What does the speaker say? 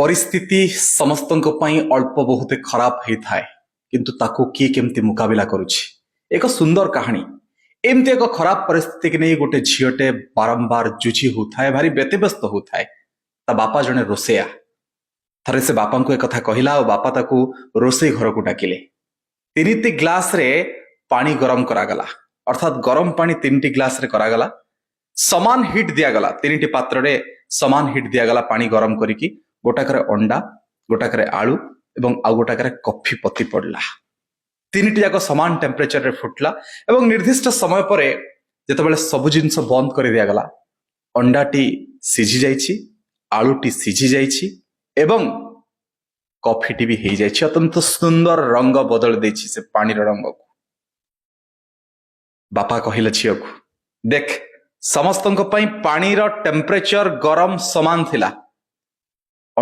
परिस्थिति समस्तଙ୍କ ପାଇଁ ଅଳ୍ପ ବହୁତ ଖରାପ ହେଇଥାଏ କିନ୍ତୁ ତାକୁ କିଏ କେମିତି ମୁକାବିଲା କରୁଛି। ଏକ ସୁନ୍ଦର କାହାଣୀ। ଏମିତି ଏକ ଖରାପ ପରିସ୍ଥିତିକି ନେଇ ଗୋଟେ ଝିଅଟେ ବାରମ୍ବାର ଯୁଝି ହେଉଥାଏ, ଭାରି ବ୍ୟତିବ୍ୟସ୍ତ ହେଉଥାଏ। ତା ବାପା ଜଣେ ରୋଷେୟା। ଥରେ ସେ ବାପାଙ୍କୁ ଏକଥା କହିଲା ଆଉ ବାପା ତାକୁ ରୋଷେଇ ଘରକୁ ଡାକିଲେ। 3ଟି ଗ୍ଲାସରେ ପାଣି ଗରମ କରାଗଲା, ଅର୍ଥାତ୍ ଗରମ ପାଣି 3ଟି ଗ୍ଲାସରେ କରାଗଲା। ସମାନ ହିଟ୍ ଦିଆଗଲା, 3ଟି ପାତ୍ରରେ ସମାନ ହିଟ୍ ଦିଆଗଲା ପାଣି ଗରମ କରିକି। ଗୋଟାକରେ ଅଣ୍ଡା, ଗୋଟାକରେ ଆଳୁ ଏବଂ ଆଉ ଗୋଟାକରେ କଫି ପତି ପଡିଲା। 3ଟି ଯାକ ସମାନ ଟେମ୍ପରେଚରରେ ଫୁଟିଲା ଏବଂ ନିର୍ଦ୍ଦିଷ୍ଟ ସମୟ ପରେ ଯେତେବେଳେ ସବୁ ଜିନିଷ ବନ୍ଦ କରି ଦିଆଗଲା, ଅଣ୍ଡାଟି ସିଝି ଯାଇଛି, ଆଳୁଟି ସିଝି ଯାଇଛି ଏବଂ କଫିଟି ବି ହେଇଯାଇଛି। ଅତ୍ୟନ୍ତ ସୁନ୍ଦର ରଙ୍ଗ ବଦଳି ଦେଇଛି ସେ ପାଣିର ରଙ୍ଗକୁ। ବାପା କହିଲେ ଝିଅକୁ, ଦେଖ ସମସ୍ତଙ୍କ ପାଇଁ ପାଣିର ଟେମ୍ପରେଚର ଗରମ ସମାନ ଥିଲା,